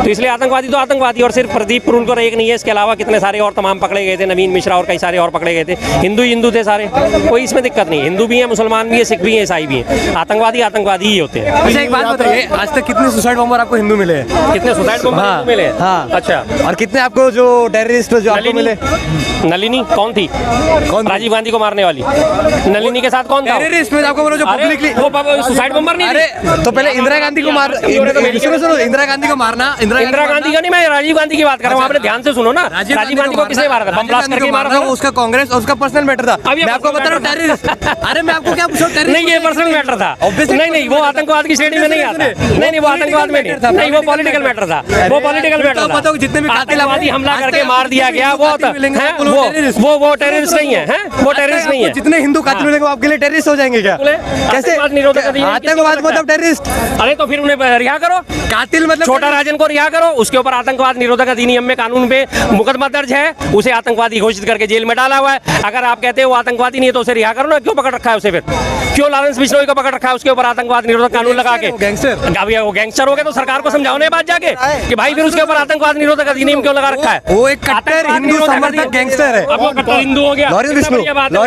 तो इसलिए आतंकवादी तो आतंकवादी, और सिर्फ प्रदीप कुरुलकर एक नहीं है, इसके अलावा कितने सारे और तमाम पकड़े गए थे, नवीन मिश्रा और कई सारे और पकड़े गए थे। हिंदू थे सारे, कोई इसमें दिक्कत नहीं। हिंदू भी है, मुसलमान भी है, सिख भी है, ईसाई भी है। आतंकवादी आतंकवादी ही होते हैं। अच्छा एक बात बताइए, आज तक कितने सुसाइड बॉम्बर आपको हिंदू मिले हैं? कितने सुसाइड बॉम्बर मिले? हाँ। अच्छा, और कितने आपको जो टेररिस्ट जो आपको मिले? नलिनी कौन थी? कौन? राजीव गांधी को मारने वाली नलिनी के साथ कौन था? टेररिस्ट में आपको बोलो जो पब्लिकली वो सुसाइड बॉम्बर नहीं। अरे तो पहले इंदिरा गांधी को मार, सुनो इंदिरा गांधी को मारना, इंदिरा गांधी का नहीं, मैं राजीव गांधी की बात कर रहा हूँ। आपने ध्यान से सुनो ना, राजीव गांधी को किसने मारा था? बम ब्लास्ट करके मारा था। उसका कांग्रेस और उसका पर्सनल मैटर था। मैं आपको बता रहा हूँ टेररिस्ट। अरे मैं आपको क्या पूछूं, टेररिस्ट नहीं, ये पर्सनल मैटर था। नहीं, वो आतंकवाद की श्रेणी में नहीं आता। नहीं, वो आतंकवाद में नहीं, वो पॉलिटिकल मैटर था। वो पॉलिटिकल मैटर था। जितने भी आतंकवादी हमला करके मार दिया गया, वो टेररिस्ट नहीं है। वो टेररिस्ट नहीं है। जितने हिंदू कातिल मिलेंगे आपके लिए टेररिस्ट हो जाएंगे क्या? कैसे? आतंकवाद मतलब टेररिस्ट? अरे तो फिर उन्हें रिहा करो। कातिल मतलब छोटा राजन को रिहा करो, उसके ऊपर आतंकवाद निरोधक अधिनियम में कानून पे मुकदमा दर्ज है, उसे आतंकवादी घोषित करके जेल में डाला हुआ है। अगर आप कहते हैं वो आतंकवादी नहीं है तो उसे रिहा करो ना। क्यों पकड़ रखा है उसे? फिर क्यों लॉरेंस बिश्नोई को पकड़ रखा है उसके ऊपर आतंकवाद निरोधक कानून लगा के? गैंगस्टर। अभी वो गैंगस्टर हो गए तो सरकार को समझाओ ना बात जाके कि भाई फिर उसके ऊपर आतंकवाद निरोधक अधिनियम क्यों लगा रखा है? वो एक कट्टर हिंदू समर्थक गैंगस्टर है। अब वो कट्टर हिंदू हो गया। लॉरेंस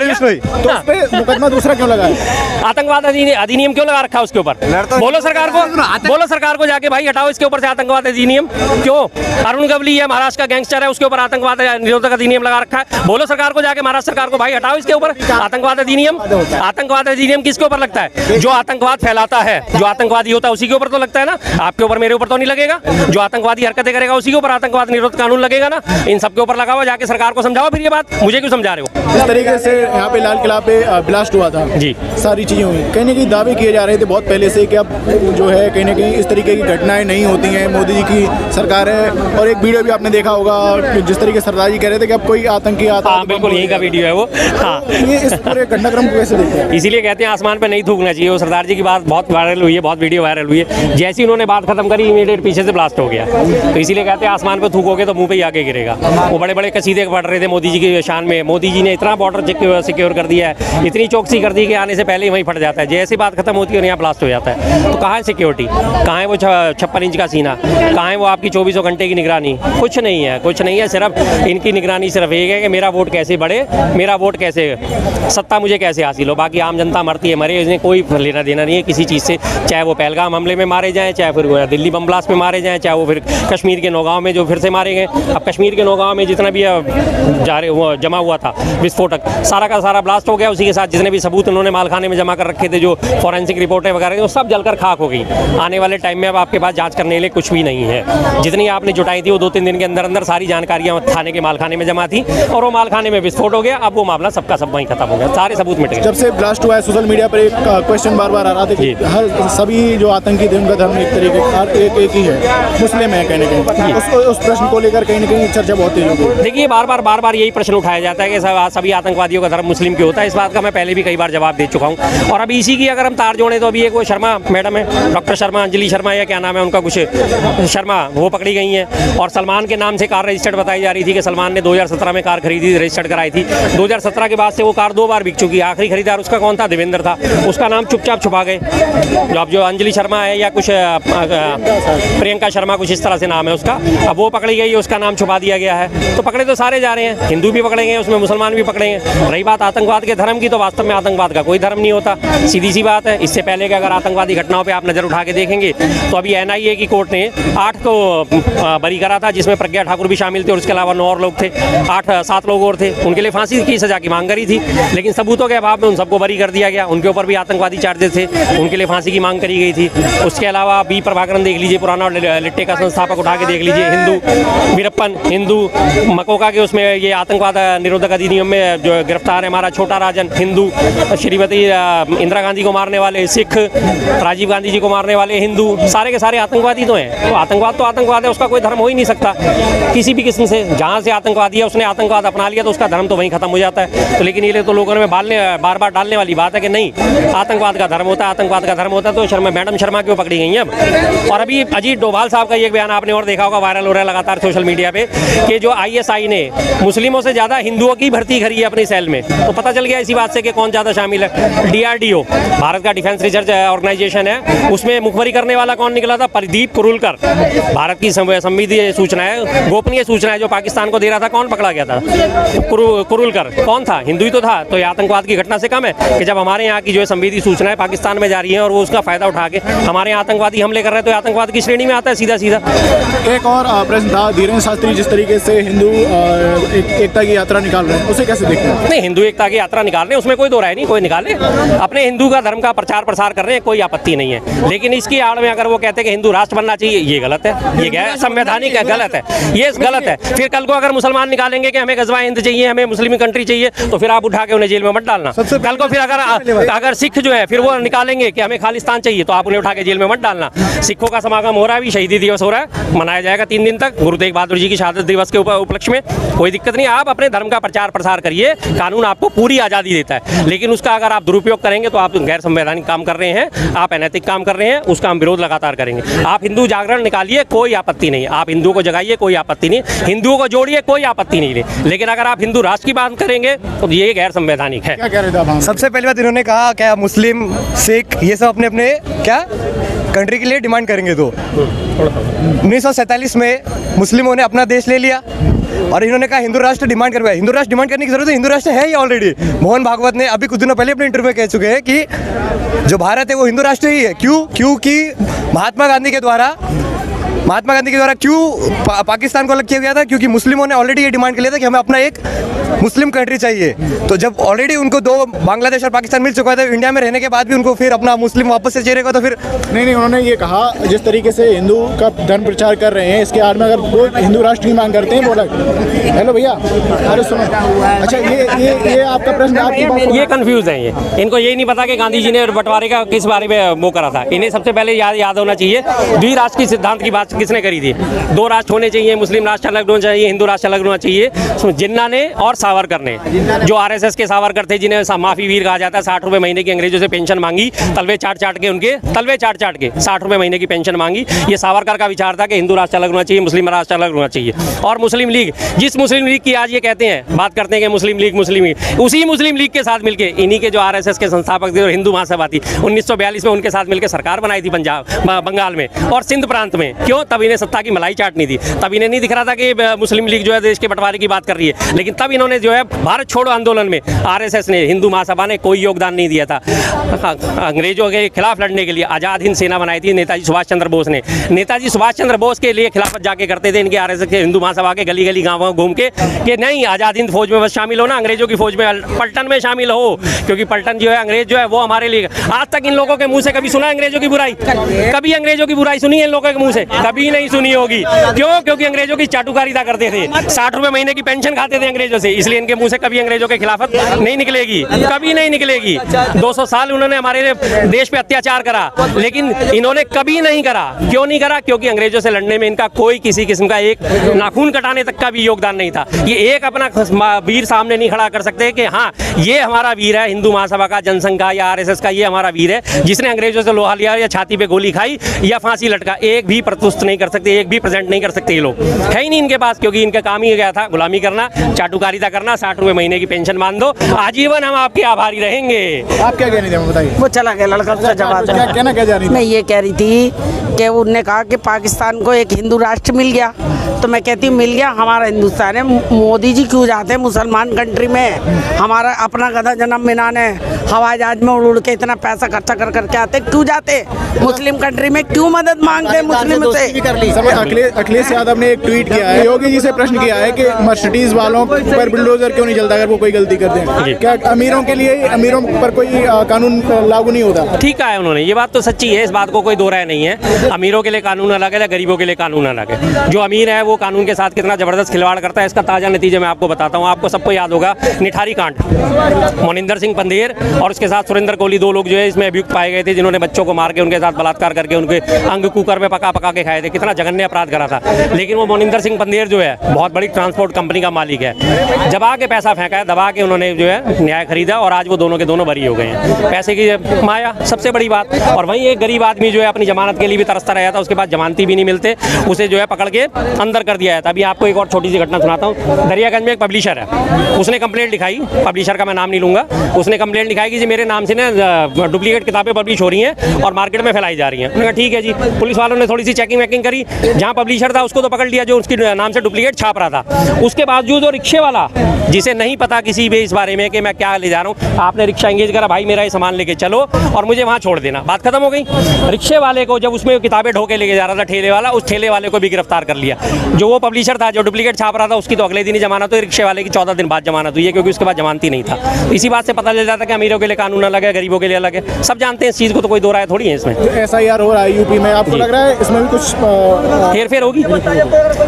बिश्नोई तो उस पे मुकदमा दूसरा क्यों लगा है? आतंकवाद अधिनियम क्यों लगा रखा है उसके ऊपर? बोलो सरकार को, बोलो सरकार को जाके भाई हटाओ इसके ऊपर से आतंकवाद अधिनियम। क्यों? अरुण गवली है, महाराष्ट्र का गैंगस्टर है, उसके ऊपर आतंकवाद निरोधक अधिनियम लगा रखा है। बोलो सरकार को जाके, महाराष्ट्र सरकार को, भाई हटाओ इसके ऊपर आतंकवाद अधिनियम। आतंकवाद अधिनियम किसके ऊपर लगता है? जो आतंकवाद फैलाता है, जो आतंकवादी होता है उसी के ऊपर तो लगता है ना। आपके ऊपर, मेरे ऊपर तो नहीं लगेगा। जो आतंकवादी हरकतें करेगा उसी के ऊपर आतंकवाद निरोधक कानून लगेगा ना। इन सबके ऊपर लगा हुआ, जाके सरकार को समझाओ फिर ये बात। मुझे क्यों समझा रहे हो? इस तरीके से यहाँ पे लाल किला पे ब्लास्ट हुआ था जी, सारी चीजें हुई, कहीं ना कहीं दावे किए जा रहे थे बहुत पहले से कि अब जो है कहीं ना कहीं इस तरीके की घटनाएं नहीं होती हैं, मोदी जी की सरकार है। और एक वीडियो भी आपने देखा होगा कि जिस तरीके सरदार जी कह रहे थे कि अब कोई आतंकी आता है। बिल्कुल यही का वीडियो है वो। हाँ, ये इस पूरे घटनाक्रम को कैसे देखते हैं? इसीलिए कहते हैं आसमान पे नहीं थूकना चाहिए। वो सरदार जी की बात बहुत वायरल हुई है, बहुत वीडियो वायरल हुई है। जैसे उन्होंने बात खत्म करी, इमीडिएट पीछे से ब्लास्ट हो गया। तो इसीलिए कहते हैं आसमान पे थूकोगे तो मुंह पे ही आके गिरेगा। वो बड़े बड़े कसीदे पढ़ रहे थे मोदी जी की शान में। मोदी जी ने इतना बॉर्डर सिक्योर कर दिया है, इतनी चौकसी कर दी कि आने से पहले ही वहीं फट जाता है। जैसे बात खत्म होती है और यहाँ ब्लास्ट हो जाता है। तो कहाँ है सिक्योरिटी? कहाँ है वो 56 इंच का सीना? कहाँ है वो आपकी 24 घंटे की निगरानी? कुछ नहीं है, कुछ नहीं है। सिर्फ इनकी निगरानी सिर्फ एक है कि मेरा वोट कैसे बढ़े, मेरा वोट कैसे, सत्ता मुझे कैसे हासिल हो। बाकी आम जनता मरती है, मरे, इसने कोई लेना देना नहीं है किसी चीज़ से। चाहे वो पहलगाम हमले में मारे जाएँ, चाहे फिर दिल्ली बम ब्लास्ट में मारे जाएँ, चाहे वो फिर कश्मीर के नौगांव में जो फिर से मारे गए। अब कश्मीर के नौगांव में जितना भी जमा हुआ था विस्फोटक, सारा का सारा ब्लास्ट हो गया। उसी के साथ जितने भी सबूत उन्होंने मालखाने में जमा कर रखे थे, जो फॉरेंसिक रिपोर्टें वगैरह, वो सब जलकर खाक हो गई। आने वाले टाइम में अब आपके पास जांच करने के लिए कुछ भी नहीं है। जितनी आपने जुटाई थी वो 2-3 दिन के अंदर अंदर सारी जानकारियां थाने के मालखाने में जमा थी, और वो मालखाने में विस्फोट हो गया। अब वो मामला सबका सब वहीं खत्म हो गया, सारे सबूत मिट गए। जब से ब्लास्ट हुआ है सोशल मीडिया पर एक क्वेश्चन बार बार आ रहा था कि हर सभी जो आतंकी थे उनका धर्म एक तरीके का एक ही है, मुस्लिम है। कहीं ना कहीं उस प्रश्न को लेकर कहीं ना कहीं चर्चा बहुत तेज हो गई। देखिए बार बार यही प्रश्न उठाया जाता है कि सभी आतंकवादियों का धर्म मुस्लिम क्यों होता है। इस बात का मैं पहले भी कई बार जवाब दे चुका हूँ। और अभी इसी की अगर हम तार जोड़े तो अभी एक वो शर्मा मैडम है, डॉक्टर शर्मा, अंजलि शर्मा या क्या नाम है उनका, कुछ शर्मा, वो पकड़ी गई हैं। और सलमान के नाम से कार रजिस्टर्ड बताई जा रही थी कि सलमान ने 2017 में कार खरीदी, रजिस्टर्ड कराई थी। 2017 के बाद से वो कार 2 बार बिक चुकी है। आखिरी खरीदार उसका कौन था? देवेंद्र था। उसका नाम चुपचाप छुपा गए। अब जो अंजलि शर्मा है या कुछ प्रियंका शर्मा, कुछ इस तरह से नाम है उसका, अब वो पकड़ी गई है, उसका नाम छुपा दिया गया है। तो पकड़े तो सारे जा रहे हैं, हिंदू भी पकड़े गए, उसमें मुसलमान भी पकड़े हैं। रही बात आतंकवाद के धर्म की, तो वास्तव में आतंकवाद का कोई धर्म नहीं होता, सीधी सी बात है। इससे पहले कि अगर आतंकवादी घटनाओं पे आप नज़र उठा के देखेंगे तो अभी NIA की कोर्ट ने 8 को बरी करा था, जिसमें प्रज्ञा ठाकुर भी शामिल थे और उसके अलावा 9 और लोग थे, 7 लोग और थे। उनके लिए फांसी की सजा की मांग करी थी, लेकिन सबूतों के अभाव में उन सबको बरी कर दिया गया। उनके ऊपर भी आतंकवादी चार्जेस थे, उनके लिए फांसी की मांग करी गई थी। उसके अलावा बी प्रभाकरन देख लीजिए, पुराना लिट्टे का संस्थापक, उठा के देख लीजिए, हिंदू वीरप्पन, हिंदू मकोका के उसमें ये आतंकवाद निरोधक अधिनियम में जो गिरफ्तार है हमारा छोटा राजन, हिंदू, श्रीमती इंदिरा गांधी को मारने वाले सिख, राजीव गांधी जी को मारने वाले हिंदू, सारे के सारे आतंकवादी तो हैं। तो आतंकवाद है, उसका कोई धर्म हो ही नहीं सकता किसी भी किस्म से। जहाँ से आतंकवादी है उसने आतंकवाद अपना लिया तो उसका धर्म तो वहीं खत्म हो जाता है। तो लेकिन ये तो लोगों में बार बार डालने वाली बात है कि नहीं आतंकवाद का धर्म होता है, आतंकवाद का धर्म होता है। तो मैडम शर्मा क्यों पकड़ी गई हैं अब? और अभी अजीत डोभाल साहब का एक बयान आपने और देखा होगा, वायरल हो रहा है लगातार सोशल मीडिया पे, कि जो ISI ने मुस्लिमों से ज़्यादा हिंदुओं की भर्ती करी है अपनी सेल में। तो पता चल गया इसी बात से कि कौन ज़्यादा शामिल है। DRDO, भारत का डिफेंस रिसर्च ऑर्गेनाइजेशन है, उसमें मुखबरी करने वाला कौन निकला था? प्रदीप कुरुलकर। भारत की संवेदनशील सूचनाएं, गोपनीय सूचनाएं जो पाकिस्तान को दे रहा था, कौन पकड़ा गया था? कुरुलकर कौन था? हिंदू ही तो था। तो ये आतंकवाद की घटना से कम है कि जब हमारे यहाँ की जो है संवेदी सूचनाएं पाकिस्तान में जा रही हैं और वो उसका फायदा उठा के हमारे यहाँ आतंकवादी हमले कर रहे हैं, तो आतंकवाद की श्रेणी में आता है सीधा सीधा। एक और प्रश्न था, धीरेन्द्र शास्त्री जिस तरीके से हिंदू एकता की यात्रा निकाल रहे हैं, उसे कैसे देखते हैं? नहीं, हिंदू एकता की यात्रा निकाल रहे हैं, उसमें कोई दो राय नहीं, कोई निकाले। अपने हिंदू का धर्म का प्रचार प्रसार कर रहे हैं, कोई आपत्ति नहीं है। लेकिन इसकी आड़ में अगर वो कहते हैं कि हिंदू राष्ट्र बनना चाहिए, ये गलत है, ये गैर संवैधानिक है, गलत है, ये गलत है। फिर कल को अगर मुसलमान निकालेंगे कि हमें गजवा हिंद चाहिए, हमें मुस्लिम कंट्री चाहिए, तो फिर आप उठा के उन्हें जेल में मत डालना। कल को फिर अगर सिख जो है फिर वो निकालेंगे कि हमें खालिस्तान चाहिए, तो आप उन्हें उठा के जेल में मत डालना। सिखों का समागम हो रहा है, अभी शहीदी दिवस हो रहा है, मनाया जाएगा 3 दिन तक गुरु तेग बहादुर जी की शहादत दिवस के उपलक्ष्य में, कोई दिक्कत नहीं। आप अपने धर्म का प्रचार प्रसार करिए, कानून आपको पूरी आज़ादी देता है, लेकिन उसका अगर आप दुरुपयोग करेंगे तो आप गैर संवैधानिक काम कर रहे हैं, आप अनैतिक काम कर रहे हैं, उसका हम विरोध लगातार करेंगे। आप हिंदू जागरण निकालिए, कोई आपत्ति नहीं, आप हिंदुओं को जगाइए, कोई आपत्ति नहीं, हिंदुओं को जोड़िए, कोई आपत्ति नहीं। लेकिन अगर आप हिंदू राष्ट्र की बात करेंगे तो ये गैर संवैधानिक है। क्या कह रहे थे आप? सबसे पहली बात इन्होंने कहा क्या मुस्लिम सिख ये सब अपने अपने क्या कंट्री के लिए डिमांड करेंगे। तो 1947 में मुस्लिमों ने अपना देश ले लिया और इन्होंने कहा हिंदू राष्ट्र डिमांड करवाया। हिंदू राष्ट्र डिमांड करने की जरूरत है, हिंदू राष्ट्र है ही ऑलरेडी। मोहन भागवत ने अभी कुछ दिनों पहले अपने इंटरव्यू में कह चुके हैं कि जो भारत है वो हिंदू राष्ट्र ही है। क्योंकि महात्मा गांधी के द्वारा क्यों पाकिस्तान को अलग किया गया था? क्योंकि मुस्लिमों ने ऑलरेडी ये डिमांड कर लिया था कि हमें अपना एक मुस्लिम कंट्री चाहिए। तो जब ऑलरेडी उनको 2 बांग्लादेश और पाकिस्तान मिल चुका था, इंडिया में रहने के बाद भी उनको फिर अपना मुस्लिम वापस से चाहिए, तो फिर नहीं, उन्होंने ये कहा जिस तरीके से हिंदू का धर्म प्रचार कर रहे हैं, इसके आड़ में अगर वो हिंदू राष्ट्र की मांग करते हैं, बोला हेलो भैया, अरे सुनो, अच्छा ये आपका प्रश्न, ये कंफ्यूज है, ये इनको यही नहीं पता कि गांधी जी ने बंटवारे का किस बारे में वो करा था। इन्हें सबसे पहले याद होना चाहिए द्विराष्ट्र की सिद्धांत की बात किसने करी थी। 2 राष्ट्र होने चाहिए, मुस्लिम राष्ट्र अलग होना चाहिए, हिंदू राष्ट्र अलग होना चाहिए। जिन्ना ने और सावरकर ने, जो आरएसएस के सावरकर थे, जिन्हें माफी वीर कहा जाता है, 60 रुपए महीने की अंग्रेजों से पेंशन मांगी, तलवे चाट चाट के 60 रुपए महीने की पेंशन मांगी। ये सावरकर का विचार था कि हिंदू राष्ट्र अलग होना चाहिए, मुस्लिम राष्ट्र अलग होना चाहिए। और मुस्लिम लीग, जिस मुस्लिम लीग की आज ये कहते हैं, बात करते हैं कि मुस्लिम लीग, उसी मुस्लिम लीग के साथ मिलकर इन्हीं के जो आरएसएस के संस्थापक थे और हिंदू महासभा थी, 1942 में उनके साथ मिलकर सरकार बनाई थी बंगाल में और सिंध प्रांत में। क्यों? तब इन्हें सत्ता की मलाई चाटनी थी, तब इन्हें नहीं दिख रहा था कि मुस्लिम लीग जो है देश के बंटवारे की बात कर रही है। लेकिन तब इन्होंने जो है भारत छोड़ो आंदोलन में आरएसएस ने, हिंदू महासभा ने कोई योगदान नहीं दिया था। अंग्रेजों के खिलाफ लड़ने के लिए आज़ाद हिंद सेना बनाई थी नेताजी सुभाष चंद्र बोस ने। नेताजी सुभाष चंद्र बोस के लिए खिलाफत जाके करते थे इनके आरएसएस के हिंदू महासभा के गली गली गाँव घूम के कि नहीं, आज़ाद हिंद फौज में बस शामिल हो ना, अंग्रेजों की फौज में पलटन में शामिल हो, क्योंकि पलटन जो है अंग्रेज जो है वो हमारे लिए। आज तक इन लोगों के मुंह से कभी सुना अंग्रेजों की बुराई? कभी अंग्रेजों की बुराई सुनी है इन लोगों के मुंह से? कभी नहीं सुनी होगी। क्यों? क्योंकि अंग्रेजों की चाटुकारिता करते थे, 60 रुपए महीने की पेंशन खाते थे अंग्रेजों से, इसलिए इनके मुंह से कभी अंग्रेजों के खिलाफत नहीं निकलेगी, कभी नहीं निकलेगी। 200 साल उन्होंने हमारे देश पे अत्याचार करा, लेकिन इन्होंने कभी नहीं करा। क्यों नहीं करा? क्योंकि अंग्रेजों से लड़ने में इनका कोई किसी किस्म का एक नाखून कटाने तक का भी योगदान नहीं था। ये एक अपना वीर सामने नहीं खड़ा कर सकते कि हाँ ये हमारा वीर है, हिंदू महासभा का, जनसंघ का या आरएसएस का, ये हमारा वीर है जिसने अंग्रेजों से लोहा लिया या छाती पे गोली खाई या फांसी लटका। एक भी प्रस्तुत नहीं कर सकते, एक भी प्रेजेंट नहीं कर सकते ये लोग, है ही नहीं इनके पास, क्योंकि इनका काम ही गया था गुलामी करना, चाटुकारिता करना, 60 रुपए महीने की पेंशन मान दो, आजीवन हम आपके आभारी रहेंगे। आप क्या कहने थे बताइए? वो चला गया लड़का, उसका जवाब क्या कहना क्या जा रही थी? मैं ये कह रही थी कि उनने कहा कि पाकिस्तान को एक हिंदू राष्ट्र मिल गया, तो मैं कहती हूँ मिल गया, हमारा हिंदुस्तान है। मोदी जी क्यों जाते हैं मुसलमान कंट्री में? हमारा अपना गधा जन्म मिनाने हवाई जहाज में उड़ के इतना पैसा खर्चा कर करके आते, क्यों जाते मुस्लिम कंट्री में? क्यों मदद मांगते मुस्लिम से? अखिलेश यादव ने एक ट्वीट किया है, योगी जी से प्रश्न किया है कि मर्सिडीज वालों पर बुलडोजर क्यों नहीं चलता अगर वो कोई गलती करते हैं? क्या अमीरों के लिए, अमीरों पर कोई कानून लागू नहीं होता? ठीक है उन्होंने, ये बात तो सच्ची है, इस बात को कोई दो राय नहीं है। अमीरों के लिए कानून अलग है, गरीबों के लिए कानून अलग है। जो अमीर है वो कानून के साथ कितना जबरदस्त खिलवाड़ करता है, इसका ताज़ा नतीजा मैं आपको बताता हूँ। आपको सबको याद होगा निठारी कांड, मोनिंदर सिंह पंधेर और उसके साथ सुरेंद्र कोहली, 2 लोग जो है इसमें अभियुक्त पाए गए थे, जिन्होंने बच्चों को मार के उनके साथ बलात्कार करके उनके अंग कुकर में पका पका के खाए थे। कितना जघन्य अपराध करा था। लेकिन वो मोनिंदर सिंह पंधेर जो है बहुत बड़ी ट्रांसपोर्ट कंपनी का मालिक है, जबा के पैसा फेंका है, दबा के उन्होंने जो है न्याय खरीदा और आज वो दोनों के दोनों बरी हो गए हैं। पैसे की माया सबसे बड़ी बात। और वहीं एक गरीब आदमी जो है अपनी जमानत के लिए भी तरसता रहा था, उसके बाद जमानती भी नहीं मिलते, उसे जो है पकड़ के अंदर कर दिया था। अभी आपको एक और छोटी सी घटना सुनाता हूँ। दरियागंज में एक पब्लिशर है, उसने कंप्लेंट लिखाई, पब्लिशर का मैं नाम नहीं लूँगा, उसने कंप्लेंट लिखाई कि जी मेरे नाम से ना डुप्लीकेट किताबें पब्लिश हो रही हैं और मार्केट में फैलाई जा रही हैं। उन्होंने कहा ठीक है जी। पुलिस वालों ने थोड़ी सी चेकिंग वेकिंग करी, जहाँ पब्लिशर था उसको तो पकड़ लिया जो उसके नाम से डुप्लीकेट छाप रहा था। उसके बावजूद जो रिक्शे वाला, जिसे नहीं पता किसी भी इस बारे में कि मैं क्या ले जा रहा हूँ, आपने रिक्शा एंगेज करा, भाई मेरा ये सामान लेके चलो और मुझे वहाँ छोड़ देना, बात खत्म हो गई। रिक्शे वाले को जब उसमें किताबें ढो के लेके जा रहा था ठेले वाला, उस ठेले वाले को भी गिरफ्तार कर लिया। जो वो पब्लिशर था जो डुप्लीकेट छाप रहा था, उसकी तो अगले दिन ही जमानत हुई, रिक्शे वाले की 14 दिन बाद जमानत हुई है, क्योंकि उसके बाद जमानत ही नहीं था। इसी बात से पता चल जाता है कि अमीरों के लिए कानून अलग है, गरीबों के लिए अलग है। सब जानते हैं इस चीज़ को, तो कोई दो राय थोड़ी है इसमें। SIR हो रहा है यूपी में, आपको लग रहा है इसमें भी कुछ हेरफेर होगी?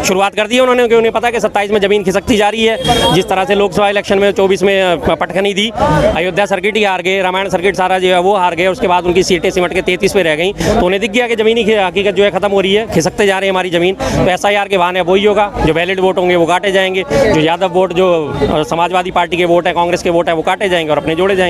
शुरुआत कर दी है उन्होंने, क्योंकि उन्हें पता है कि 27 में जमीन खिसकती जा रही है। जिस तरह से लोकसभा इलेक्शन में 24 में पटखनी दी, अयोध्या सर्किट ही हार गए, रामायण सर्किट सारा जो है वो हार गए, उसके बाद उनकी सीटें सिमट के 33 पे रह गई, तो उन्हें दिख गया कि जमीनी हकीकत जो है खत्म हो रही है, खिसकते जा रहे हैं हमारी जमीन। तो SIR के बहाने वही होगा, जो वैलिड वोट होंगे वो काटे जाएंगे, जो यादव वोट, जो समाजवादी पार्टी के वोट है, कांग्रेस के वोट है, वो काटे जाएंगे और अपने जोड़े जाएंगे।